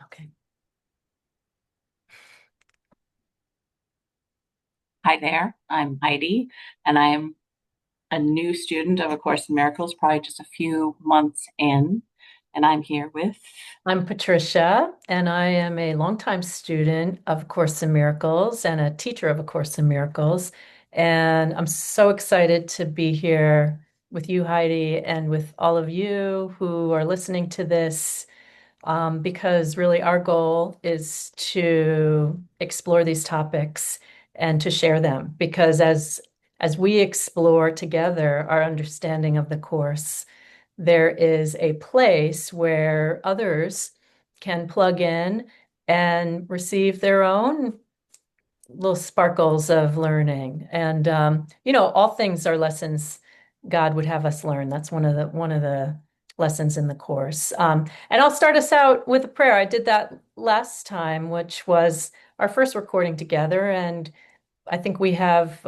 Okay. Hi there, I'm Heidi, and I am a new student of A Course in Miracles, probably just a few months in. And I'm here with, I'm Patricia, and I am a longtime student of A Course in Miracles and a teacher of A Course in Miracles. And I'm so excited to be here with you, Heidi, and with all of you who are listening to this, because really our goal is to explore these topics and to share them. Because as we explore together our understanding of the Course, there is a place where others can plug in and receive their own little sparkles of learning. And all things are lessons God would have us learn. That's one of the lessons in the Course. And I'll start us out with a prayer. I did that last time, which was our first recording together, and I think we have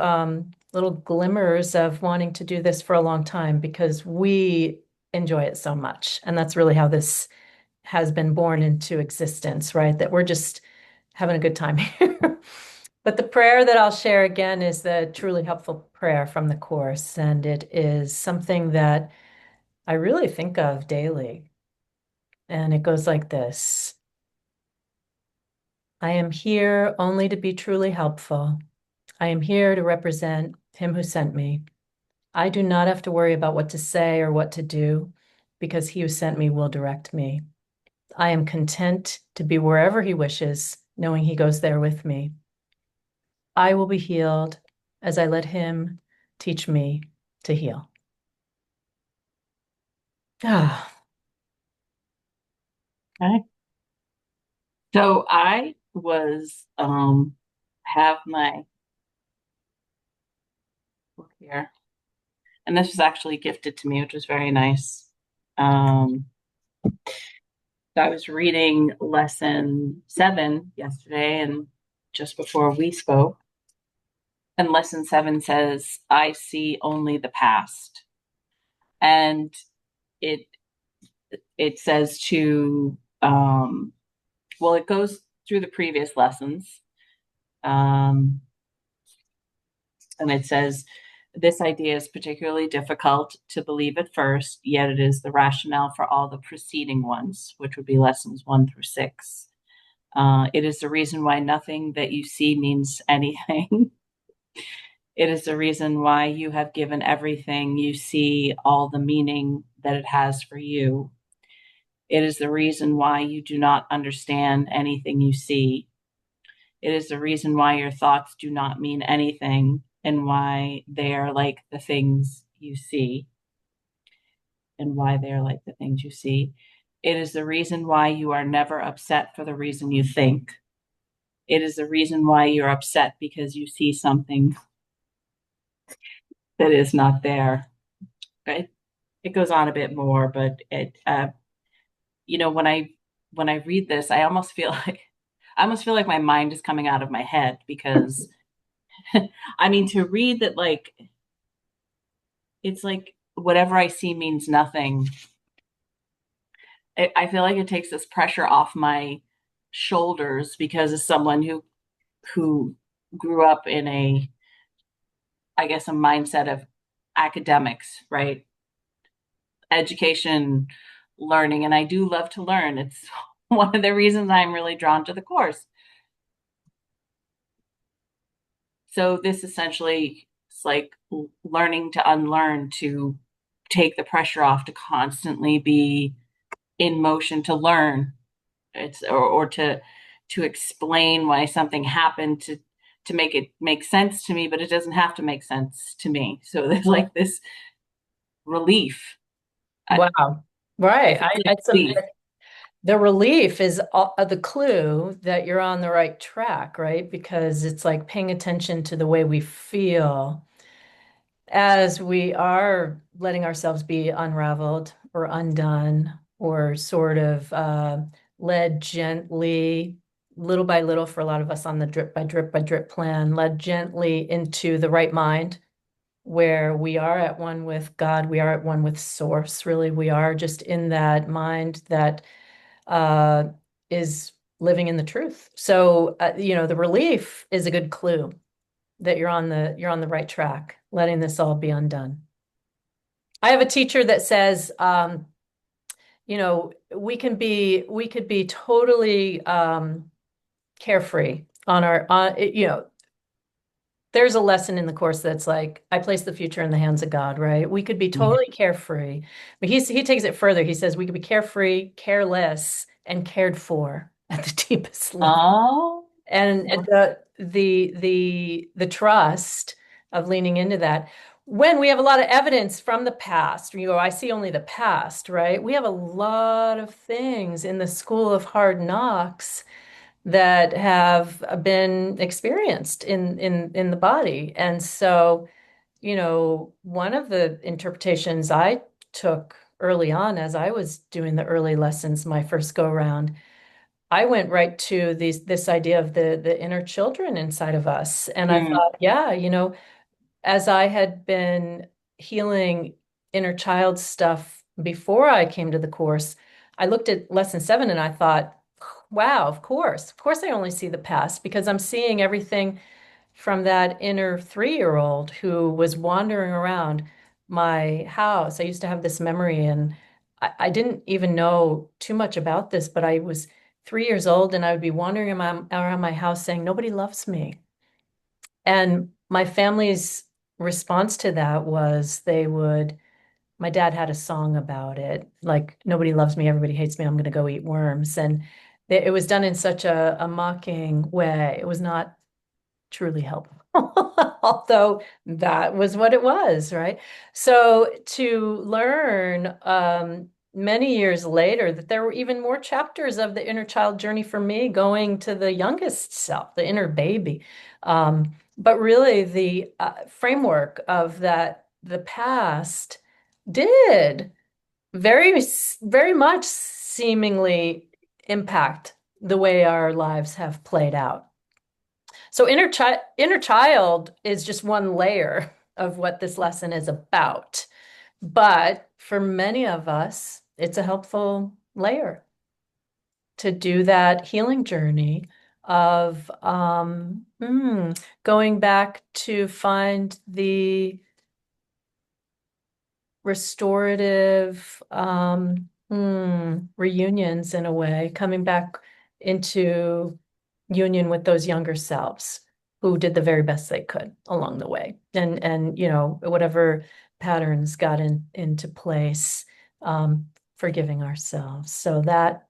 little glimmers of wanting to do this for a long time because we enjoy it so much. And that's really how this has been born into existence, right? That we're just having a good time here. But the prayer that I'll share again is the truly helpful prayer from the Course. And it is something that I really think of daily. And it goes like this: I am here only to be truly helpful. I am here to represent Him who sent me. I do not have to worry about what to say or what to do because He who sent me will direct me. I am content to be wherever He wishes, knowing He goes there with me. I will be healed as I let Him teach me to heal. Ah, okay. So I was, have my book here, and this was actually gifted to me, which was very nice. Um, I was reading lesson 7 yesterday and just before we spoke. And lesson 7 says, I see only the past. And it it says to well, it goes through the previous lessons, um, and it says this idea is particularly difficult to believe at first, yet it is the rationale for all the preceding ones, which would be lessons 1 through 6. It is the reason why nothing that you see means anything. It is the reason why you have given everything you see all the meaning that it has for you. It is the reason why you do not understand anything you see. It is the reason why your thoughts do not mean anything and why they are like the things you see and why they are like the things you see. It is the reason why you are never upset for the reason you think. It is the reason why you're upset because you see something that is not there. It, it goes on a bit more, but when I read this, I almost feel like my mind is coming out of my head because I mean to read that like it's like whatever I see means nothing. I feel like it takes this pressure off my shoulders because as someone who grew up in I guess a mindset of academics, right? Education, learning, and I do love to learn. It's one of the reasons I'm really drawn to the course. So this essentially is like learning to unlearn, to take the pressure off, to constantly be in motion to learn. It's or to explain why something happened to make it make sense to me, but it doesn't have to make sense to me. So there's like this relief. wow. I Right. feel like It's a, relief. the relief is the clue that you're on the right track, right? Because it's like paying attention to the way we feel as we are letting ourselves be unraveled or undone or sort of led gently, little by little, for a lot of us on the drip by drip by drip plan, led gently into the right mind where we are at one with God, we are at one with Source, really. We are just in that mind that uh, is living in the truth. So, the relief is a good clue that you're on the right track, letting this all be undone. I have a teacher that says, we could be totally carefree there's a lesson in the course that's like, I place the future in the hands of God, right? We could be Yeah. totally carefree, but he takes it further. He says we could be carefree, careless, and cared for at the deepest level. Oh, And the trust of leaning into that. When we have a lot of evidence from the past, you go, I see only the past, right? We have a lot of things in the school of hard knocks that have been experienced in the body. And so, one of the interpretations I took early on as I was doing the early lessons, my first go round, I went right to this idea of the inner children inside of us. And I mm, thought, yeah, as I had been healing inner child stuff before I came to the course, I looked at lesson 7 and I thought, wow, of course. Of course, I only see the past because I'm seeing everything from that inner 3-year-old who was wandering around my house. I used to have this memory, and I didn't even know too much about this, but I was 3 years old and I would be wandering around my house saying, nobody loves me. And my family's response to that was my dad had a song about it, like, nobody loves me, everybody hates me, I'm going to go eat worms. And it was done in such a mocking way. It was not truly helpful. Although that was what it was, right? So to learn many years later that there were even more chapters of the inner child journey for me going to the youngest self, the inner baby. But really the framework of the past did very, very much seemingly impact the way our lives have played out. So inner child is just one layer of what this lesson is about. But for many of us, it's a helpful layer to do that healing journey of going back to find the restorative reunions in a way, coming back into union with those younger selves who did the very best they could along the way. And whatever patterns got into place, forgiving ourselves. So that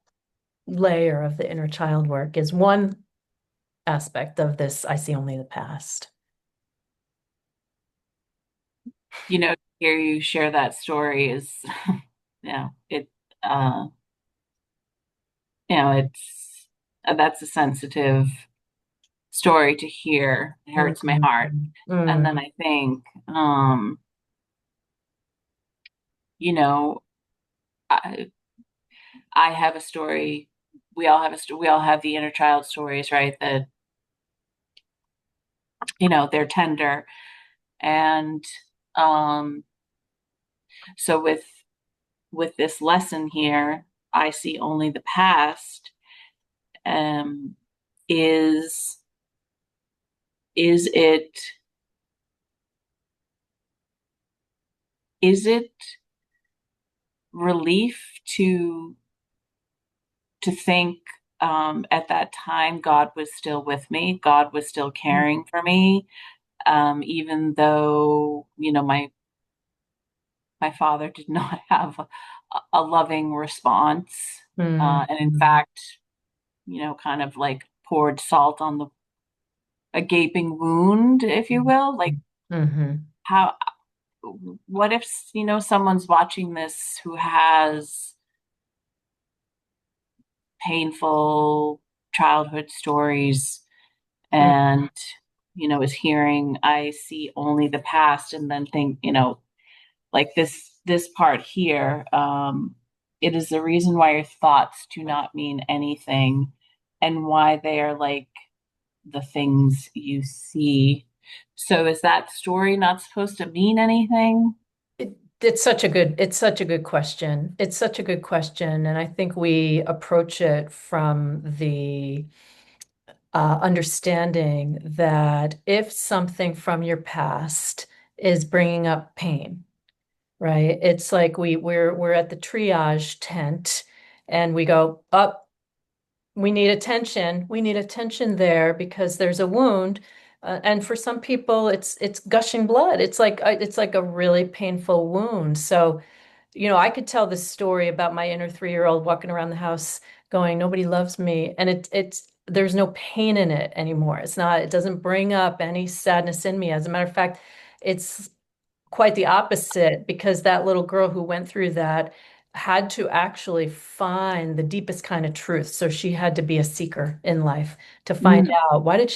layer of the inner child work is one aspect of this. I see only the past. hear you share that story is, yeah, uh, it's that's a sensitive story to hear. It hurts my heart. Mhm. And then Mm. I think, you know, I, I have a story. We all have we all have the inner child stories, right? That, they're tender. And um, so with this lesson here, I see only the past. Um, is is it is it relief to think, at that time God was still with me, God was still caring for me, even though my father did not have a loving response, Mm. and in fact, kind of like poured salt on a gaping wound, if you will. Like, Mm-hmm. how what if someone's watching this who has painful childhood stories and is hearing, I see only the past, and then think, like this part here, it is the reason why your thoughts do not mean anything, and why they are like the things you see. So is that story not supposed to mean anything? It's such a good question. It's such a good question. And I think we approach it from the understanding that if something from your past is bringing up pain, right? It's like we're at the triage tent and we go up, we need attention. We need attention there because there's a wound. And for some people, it's gushing blood. It's like a really painful wound. So, I could tell this story about my inner 3-year-old walking around the house going, nobody loves me. And it's there's no pain in it anymore. It doesn't bring up any sadness in me. As a matter of fact, it's quite the opposite because that little girl who went through that had to actually find the deepest kind of truth. So she had to be a seeker in life to find Mm, out why did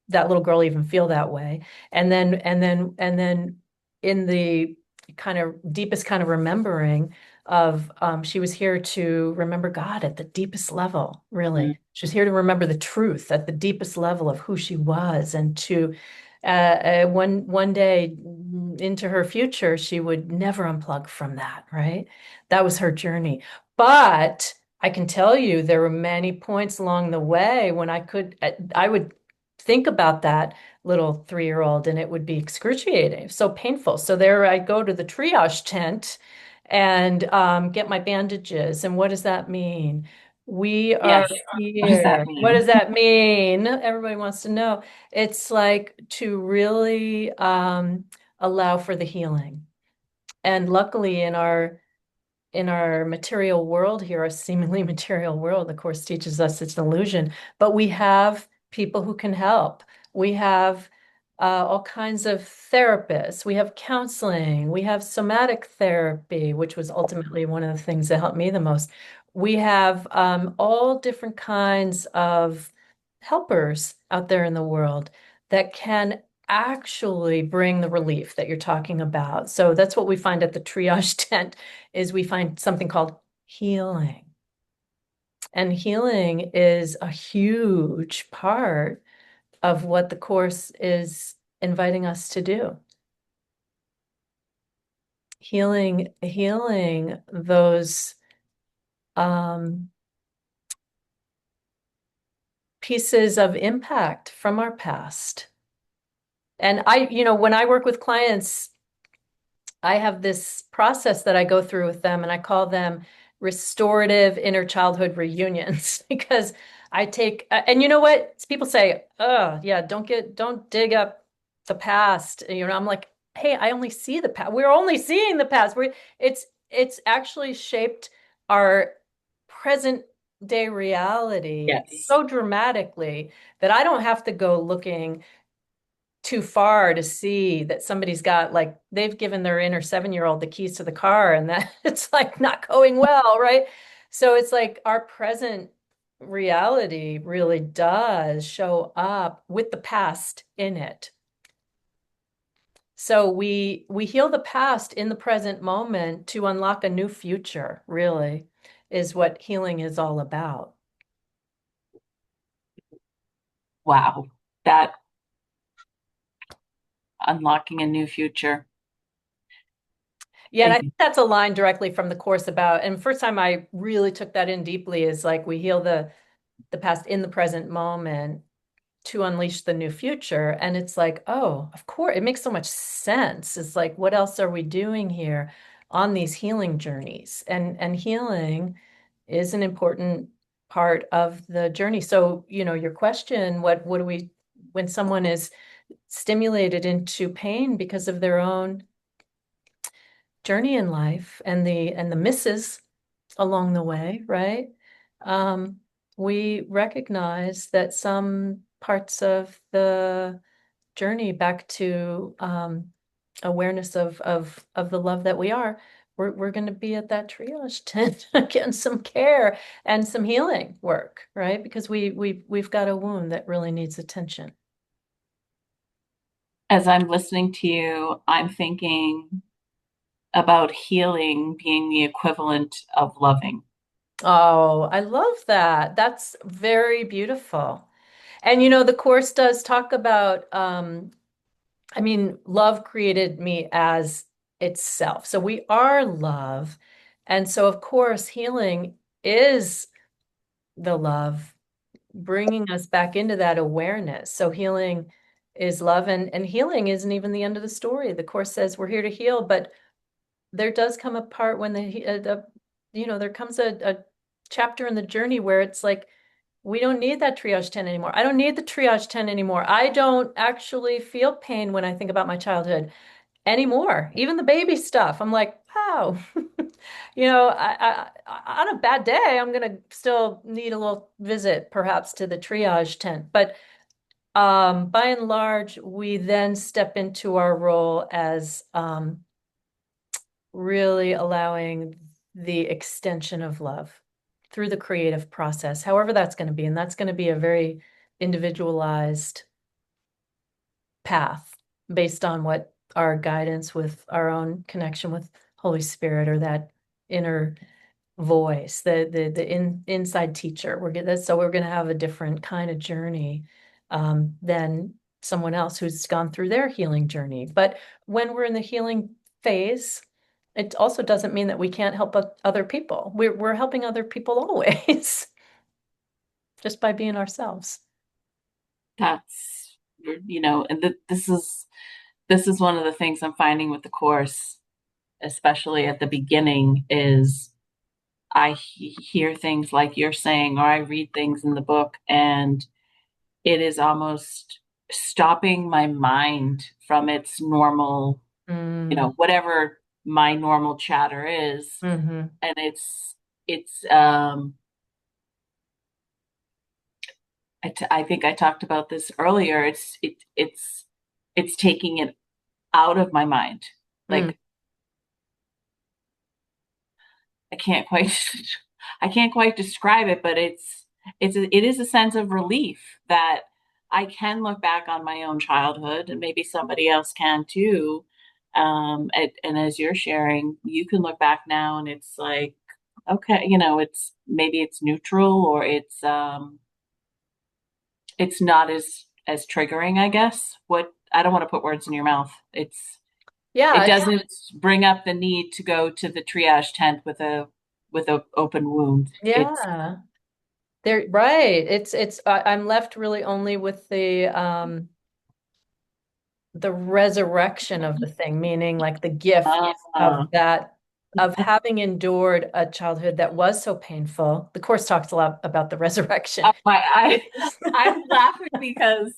that little girl even feel that way? And then in the kind of deepest kind of remembering of she was here to remember God at the deepest level, mm, really. She was here to remember the truth at the deepest level of who she was and to one day into her future, she would never unplug from that, right? That was her journey. But I can tell you there were many points along the way when I would think about that little 3-year-old and it would be excruciating, so painful. So there I go to the triage tent and get my bandages. And what does that mean? We are yes. What does that here. What mean? does that mean? Everybody wants to know. It's like to really allow for the healing. And luckily, in our material world here, our seemingly material world, the Course teaches us it's an illusion, but we have people who can help. We have all kinds of therapists. We have counseling. We have somatic therapy, which was ultimately one of the things that helped me the most. We have all different kinds of helpers out there in the world that can actually bring the relief that you're talking about. So that's what we find at the triage tent is we find something called healing. And healing is a huge part of what the Course is inviting us to do. Healing those um, pieces of impact from our past. And when I work with clients, I have this process that I go through with them, and I call them restorative inner childhood reunions because I take, and you know what? People say, oh, yeah, don't dig up the past. I'm like, hey, I only see the past. We're only seeing the past. It's actually shaped our present day reality Yes. so dramatically that I don't have to go looking too far to see that somebody's got like they've given their inner 7-year-old the keys to the car and that it's like not going well, right? So it's like our present reality really does show up with the past in it. So we heal the past in the present moment to unlock a new future, really, is what healing is all about. Wow. That unlocking a new future. Yeah, and I Thank think that's a line directly from the Course about, and first time I really took that in deeply is like we heal the past in the present moment to unleash the new future. And it's like, oh, of course, it makes so much sense. It's like, what else are we doing here on these healing journeys? And healing is an important part of the journey. So, your question, what do we when someone is stimulated into pain because of their own journey in life and the misses along the way, right? Um, we recognize that some parts of the journey back to awareness of the love that we are, we're going to be at that triage tent getting some care and some healing work, right? Because we've got a wound that really needs attention. As I'm listening to you, I'm thinking about healing being the equivalent of loving. Oh, I love that. That's very beautiful. And the Course does talk about, I mean, love created me as itself. So we are love. And so, of course, healing is the love, bringing us back into that awareness. So healing is love, and healing isn't even the end of the story. The Course says we're here to heal, but there does come a part when there comes a chapter in the journey where it's like, we don't need that triage 10 anymore. I don't need the triage 10 anymore. I don't actually feel pain when I think about my childhood anymore. Even the baby stuff. I'm like, wow. On a bad day, I'm gonna still need a little visit, perhaps, to the triage tent. But by and large, we then step into our role as really allowing the extension of love through the creative process, however that's going to be. And that's going to be a very individualized path based on what our guidance with our own connection with Holy Spirit, or that inner voice, the inside teacher. We're gonna have a different kind of journey than someone else who's gone through their healing journey. But when we're in the healing phase, it also doesn't mean that we can't help other people. We're helping other people always, just by being ourselves. That's, and this is one of the things I'm finding with the course, especially at the beginning, is hear things like you're saying, or I read things in the book, and it is almost stopping my mind from its normal, Mm, whatever my normal chatter is. hmm. And it's I think I talked about this earlier. It's taking it out of my mind. Mm. Like, I can't quite I can't quite describe it, but it is a sense of relief that I can look back on my own childhood, and maybe somebody else can too. And as you're sharing, you can look back now and it's like, okay, it's neutral, or it's not as triggering, I guess. What I don't want to put words in your mouth. It Yeah, doesn't bring up the need to go to the triage tent with a open wound. It's yeah. There, right. I'm left really only with the resurrection of the thing, meaning like the gift uh, of that, of having endured a childhood that was so painful. The Course talks a lot about the resurrection. oh my It I is. I'm laughing because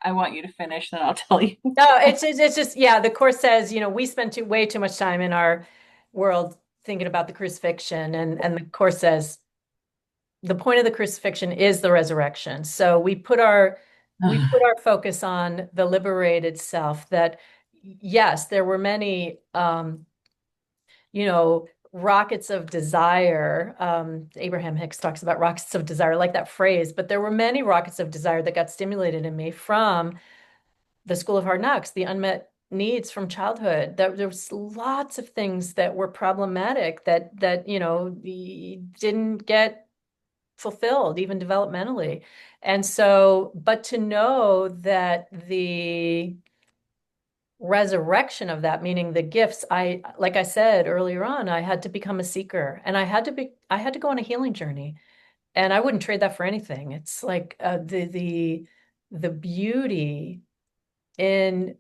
I want you to finish, then I'll tell you. No, it's just, yeah, the Course says, we spend way too much time in our world thinking about the crucifixion, and the Course says the point of the crucifixion is the resurrection. So we put our focus on the liberated self, that yes, there were many rockets of desire. Abraham Hicks talks about rockets of desire, like that phrase, but there were many rockets of desire that got stimulated in me from the School of Hard Knocks, the unmet needs from childhood. There was lots of things that were problematic that didn't get fulfilled, even developmentally. And so, but to know that the resurrection of that, meaning the gifts, like I said earlier on, I had to become a seeker, and I had to go on a healing journey, and I wouldn't trade that for anything. It's like the beauty in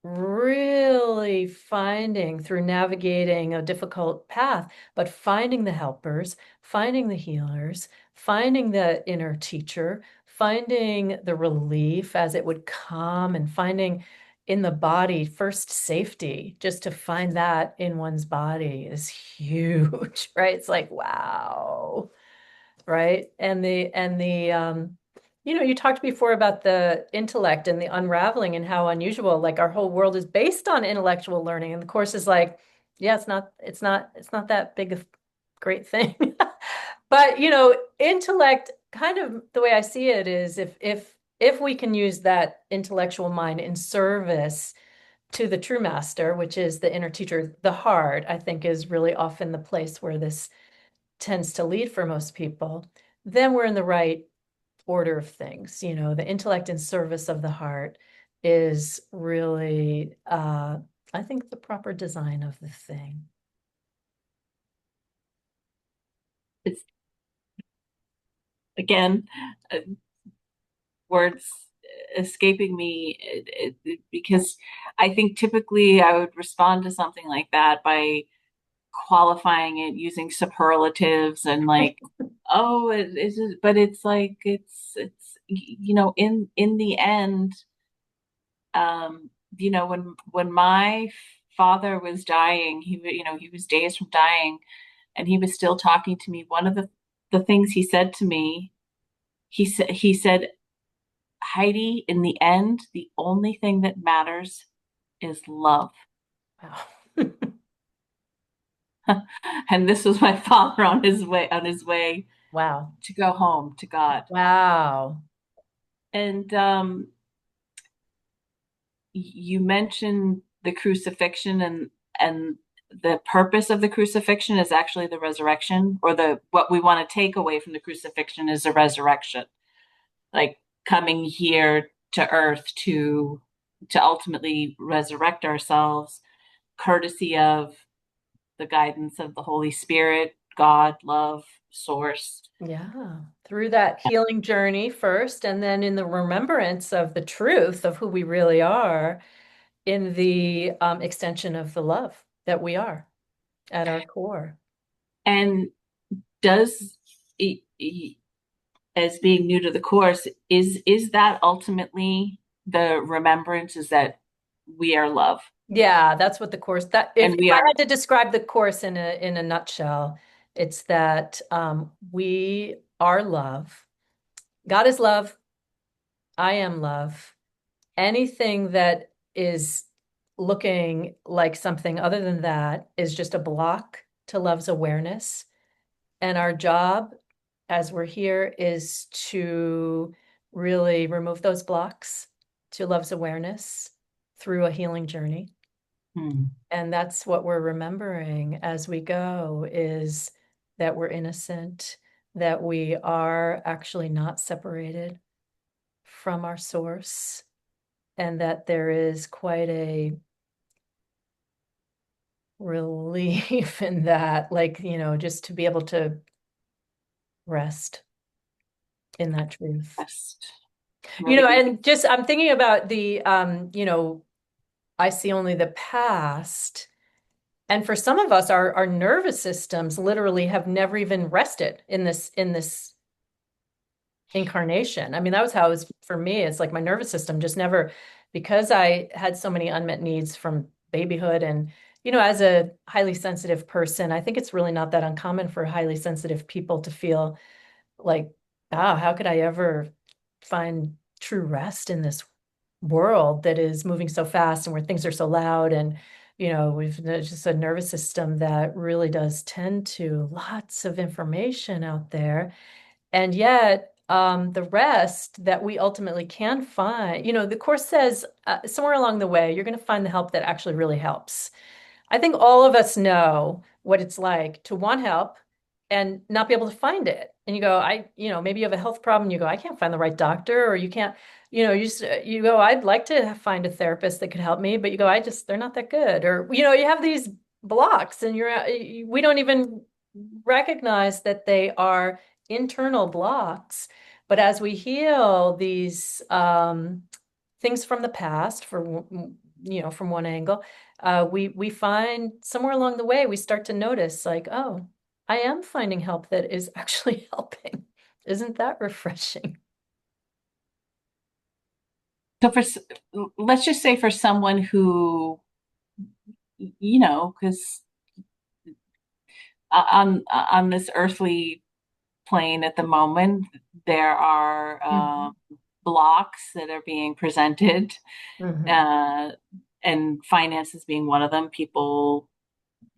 really finding, through navigating a difficult path, but finding the helpers, finding the healers, finding the inner teacher, finding the relief as it would come, and finding in the body first safety. Just to find that in one's body is huge, right? It's like, wow, right? You talked before about the intellect and the unraveling, and how unusual, like our whole world is based on intellectual learning. And the Course is like, yeah, it's not that big of a great thing. But intellect, kind of the way I see it, is if we can use that intellectual mind in service to the true master, which is the inner teacher, the heart, I think, is really often the place where this tends to lead for most people, then we're in the right order of things. The intellect in service of the heart is really I think the proper design of the thing. It's again, uh, words escaping me because I think typically I would respond to something like that by qualifying it using superlatives and like, oh, it is, but it's like in the end, when my father was dying, he was days from dying, and he was still talking to me. One of the things he said to me, he said, Heidi, in the end, the only thing that matters is love. Wow. And this was my father on his way Wow. to go home to God. Wow. And you mentioned the crucifixion, and the purpose of the crucifixion is actually the resurrection, or the what we want to take away from the crucifixion is the resurrection, like coming here to earth to ultimately resurrect ourselves, courtesy of the guidance of the Holy Spirit, God, love, source. Yeah. Through that healing journey first, and then in the remembrance of the truth of who we really are, in the extension of the love that we are at our core. And does as being new to the course, is that ultimately the remembrance, is that we are love Yeah, that's what the course that if, and if we I are had to describe the course in a nutshell, it's that we are love. God is love. I am love. Anything that is looking like something other than that is just a block to love's awareness. And our job as we're here is to really remove those blocks to love's awareness through a healing journey. hmm, And that's what we're remembering as we go is that we're innocent, that we are actually not separated from our source, and that there is quite a relief in that, like, just to be able to rest in that truth. best. Really good. And just I'm thinking about the I see only the past. And for some of us, our nervous systems literally have never even rested in this incarnation. I mean, that was how it was for me. It's like my nervous system just never, because I had so many unmet needs from babyhood. And, as a highly sensitive person, I think it's really not that uncommon for highly sensitive people to feel like, how could I ever find true rest in this world that is moving so fast and where things are so loud? And, there's just a nervous system that really does tend to lots of information out there. And yet, the rest that we ultimately can find, the Course says somewhere along the way, you're going to find the help that actually really helps. I think all of us know what it's like to want help and not be able to find it. And you go, maybe you have a health problem. You go, I can't find the right doctor, or you can't, you go, I'd like to find a therapist that could help me, but you go, they're not that good. Or, you have these blocks and we don't even recognize that they are internal blocks. But as we heal these things from the past, from one angle, we find somewhere along the way we start to notice, like, oh, I am finding help that is actually helping. Isn't that refreshing? So let's just say for someone who, because on this earthly plane at the moment, there are Mhm. blocks that are being presented, Mhm. uh, and finances being one of them. People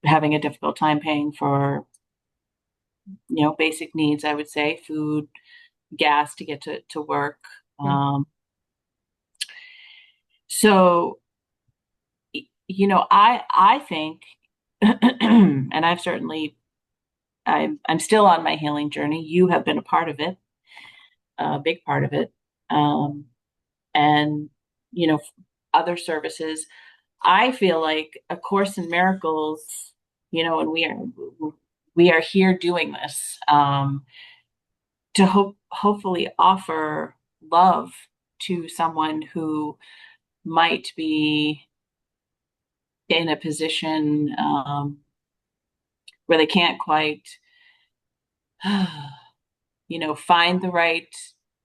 having a difficult time paying for, basic needs, I would say, food, gas to get to work. Mhm. So, I think, and I'm still on my healing journey. You have been a part of it, a big part of it. Um, and, other services. I feel like A Course in Miracles, and we are here doing this to hopefully offer love to someone who might be in a position where they can't quite, find the right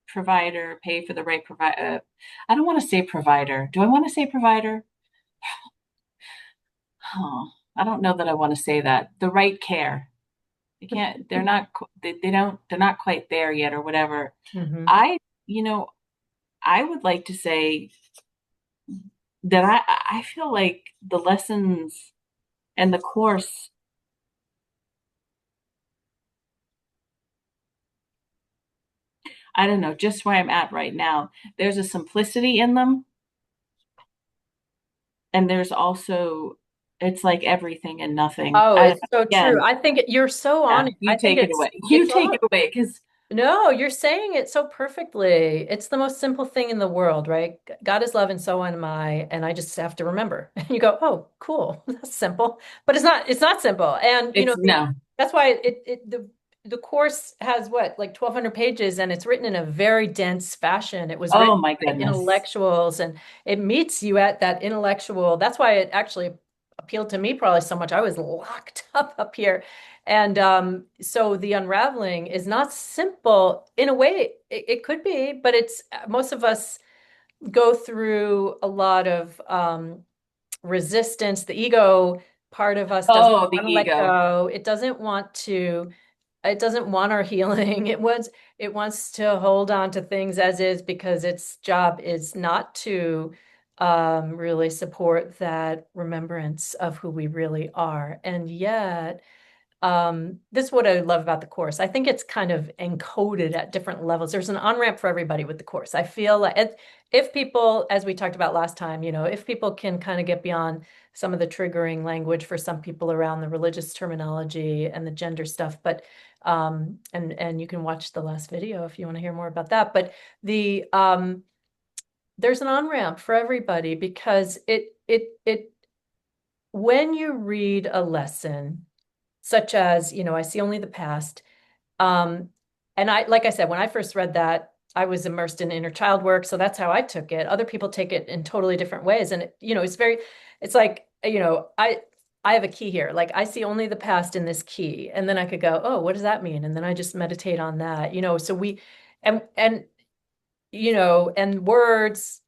provider, pay for the right provider. I don't want to say provider. Do I want to say provider? Oh, I don't know that I want to say that. The right care. They can't, they're not, they don't, they're not quite there yet or whatever. Hmm. I, you know, I would like to say that I feel like the lessons and the course, I don't know, just where I'm at right now, there's a simplicity in them. And there's also, it's like everything and nothing. Oh, it's so true. Again, I think you're so on yeah, it. I you think take it it's away. You it's take all it away because, no, you're saying it so perfectly. It's the most simple thing in the world, right? God is love and so am I, and I just have to remember. And you go, "Oh, cool. That's simple." But it's not simple. And it's no. that's why the course has what, like 1,200 pages and it's written in a very dense fashion. It was Oh written my by goodness. intellectuals and it meets you at that intellectual. That's why it actually appealed to me probably so much. I was locked up here and so the unraveling is not simple in a way. It could be, but it's most of us go through a lot of resistance. The ego part of us doesn't Oh, the want to let ego. go. It doesn't want our healing. It wants to hold on to things as is because its job is not to really support that remembrance of who we really are. And yet this is what I love about the course. I think it's kind of encoded at different levels. There's an on-ramp for everybody with the course. I feel like if people, as we talked about last time, if people can kind of get beyond some of the triggering language for some people around the religious terminology and the gender stuff, but and you can watch the last video if you want to hear more about that. But there's an on-ramp for everybody because it when you read a lesson such as, I see only the past. Um, and like I said, when I first read that, I was immersed in inner child work. So that's how I took it. Other people take it in totally different ways. And it's like, I have a key here. Like I see only the past in this key. And then I could go, oh, what does that mean? And then I just meditate on that, so and words,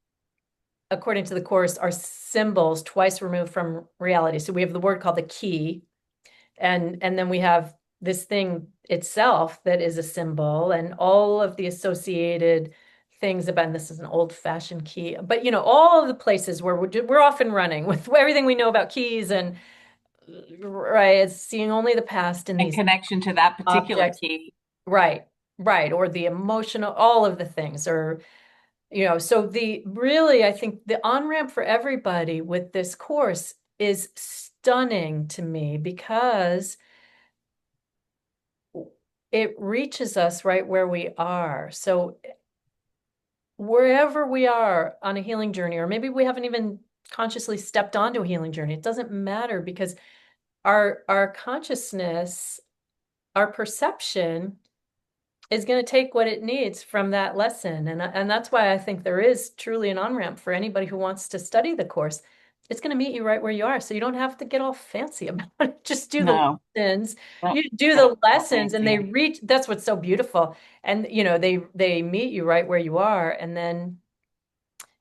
according to the course, are symbols twice removed from reality. So we have the word called the key, and then we have this thing itself that is a symbol and all of the associated things about, and this is an old-fashioned key, but all of the places where we're often running with everything we know about keys and right, it's seeing only the past in And these connection to that particular objects. key. Right, right, or the emotional, all of the things, or so the really, I think the on-ramp for everybody with this course is stunning to me because it reaches us right where we are. So wherever we are on a healing journey, or maybe we haven't even consciously stepped onto a healing journey, it doesn't matter because our consciousness, our perception is going to take what it needs from that lesson. And that's why I think there is truly an on-ramp for anybody who wants to study the course. It's going to meet you right where you are. So you don't have to get all fancy about it. Just do the No, lessons. don't, You do don't the go lessons and they fancy. reach, that's what's so beautiful. And they meet you right where you are. And then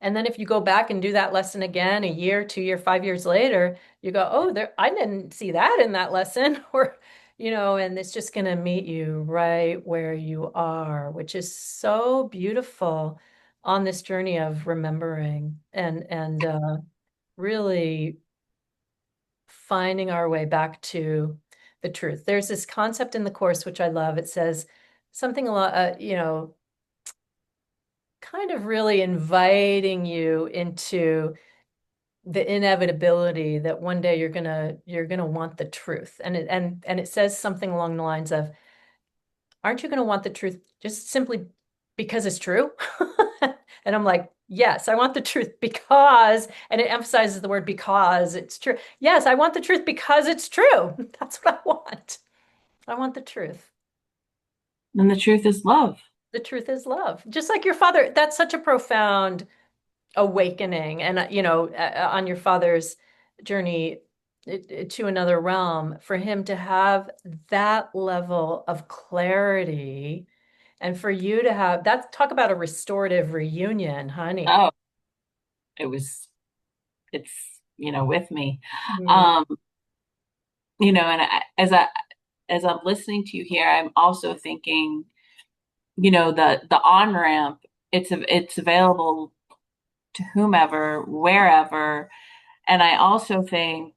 if you go back and do that lesson again a year, 2 year, 5 years later, you go, oh, I didn't see that in that lesson. Or, and it's just going to meet you right where you are, which is so beautiful on this journey of remembering and really finding our way back to the truth. There's this concept in the course, which I love. It says something a lot, kind of really inviting you into the inevitability that one day you're gonna want the truth. And it says something along the lines of, aren't you gonna want the truth just simply because it's true? And I'm like, yes, I want the truth because, and it emphasizes the word because it's true. Yes, I want the truth because it's true. That's what I want. I want the truth. And the truth is love. The truth is love. Just like your father, that's such a profound awakening. And, on your father's journey to another realm, for him to have that level of clarity and for you to have that, talk about a restorative reunion, honey. Oh, it was, it's, with me. Mm, Um, and as I'm listening to you here, I'm also thinking, the on ramp, it's available to whomever, wherever. And I also think,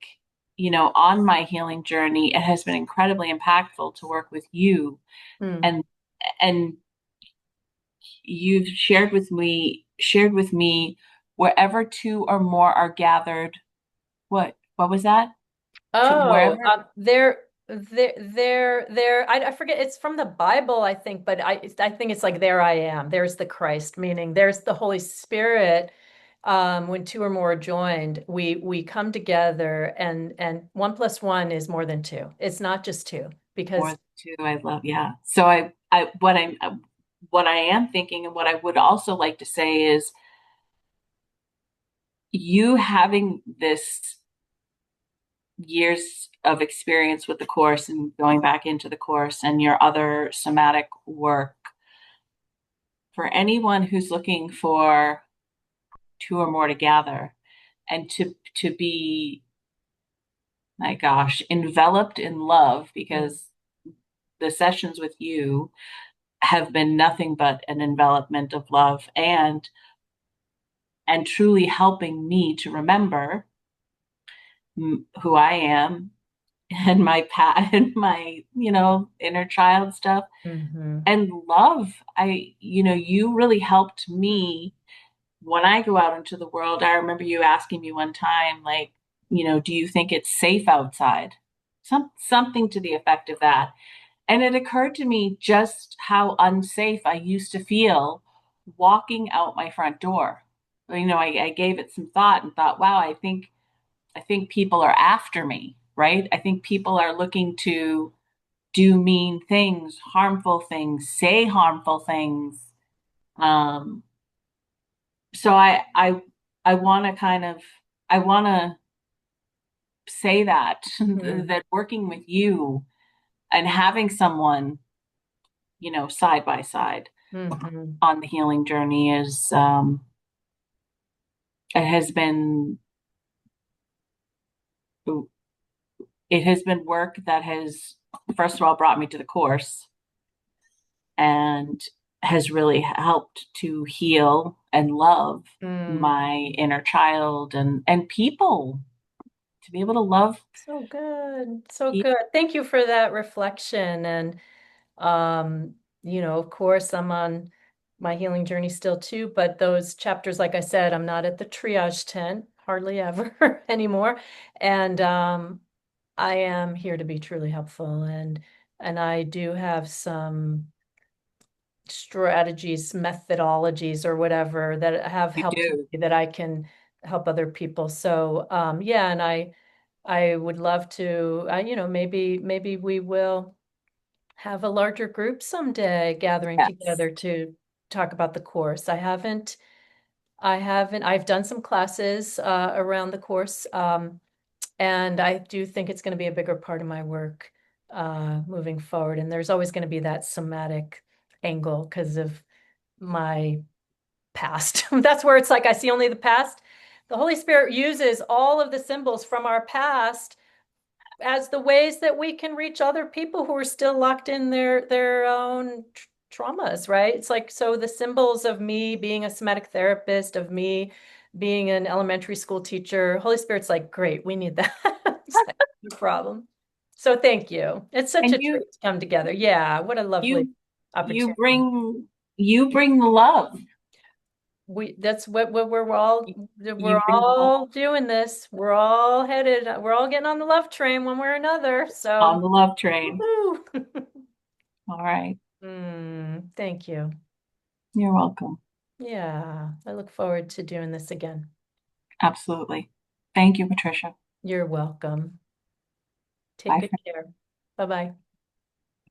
on my healing journey, it has been incredibly impactful to work with you. mm. And and you've shared with me wherever two or more are gathered. What was that? To Oh, wherever I forget. It's from the Bible, I think, but I think it's like there I am. There's the Christ, meaning there's the Holy Spirit. When two or more are joined, we come together, and one plus one is more than two. It's not just two more because than two, I love, yeah. So what I am thinking, and what I would also like to say is, you having this years of experience with the course and going back into the course and your other somatic work, for anyone who's looking for two or more to gather, and to be, my gosh, enveloped in love, mm, because the sessions with you have been nothing but an envelopment of love, and truly helping me to remember who I am, and my and my, inner child stuff, mhm, and love. You really helped me when I go out into the world. I remember you asking me one time, like, do you think it's safe outside? Something to the effect of that. And it occurred to me just how unsafe I used to feel walking out my front door. I gave it some thought and thought, wow, I think people are after me, right? I think people are looking to do mean things, harmful things, say harmful things. Um, so I want to I want to say that mm, that working with you and having someone, side by side mhm, on the healing journey is, it has been it has been work that has, first of all, brought me to the course, and has really helped to heal and love mm. my inner child, and people, to be able to love So good. So people. good. Thank you for that reflection. And of course, I'm on my healing journey still too, but those chapters, like I said, I'm not at the triage tent hardly ever anymore. And I am here to be truly helpful, and I do have some strategies, methodologies, or whatever that have You helped do. me that I can help other people. So yeah, and I would love to, maybe we will have a larger group someday gathering Yes. together to talk about the course. I've done some classes around the course, and I do think it's going to be a bigger part of my work moving forward. And there's always going to be that somatic angle because of my past. That's where it's like I see only the past. The Holy Spirit uses all of the symbols from our past as the ways that we can reach other people who are still locked in their own traumas, right? It's like, so the symbols of me being a somatic therapist, of me being an elementary school teacher, Holy Spirit's like, great, we need that. It's like, no problem. So thank you. It's such And a treat to come together. Yeah, what a lovely you you opportunity. bring you bring the love. That's what we're You bring the love all doing this. We're all headed, we're all getting on the love train one way or another. on So the love train. woohoo. All right. Thank you. You're welcome. Yeah, I look forward to doing this again. Absolutely. Thank you, Patricia. You're welcome. Take Bye good for care. Bye bye.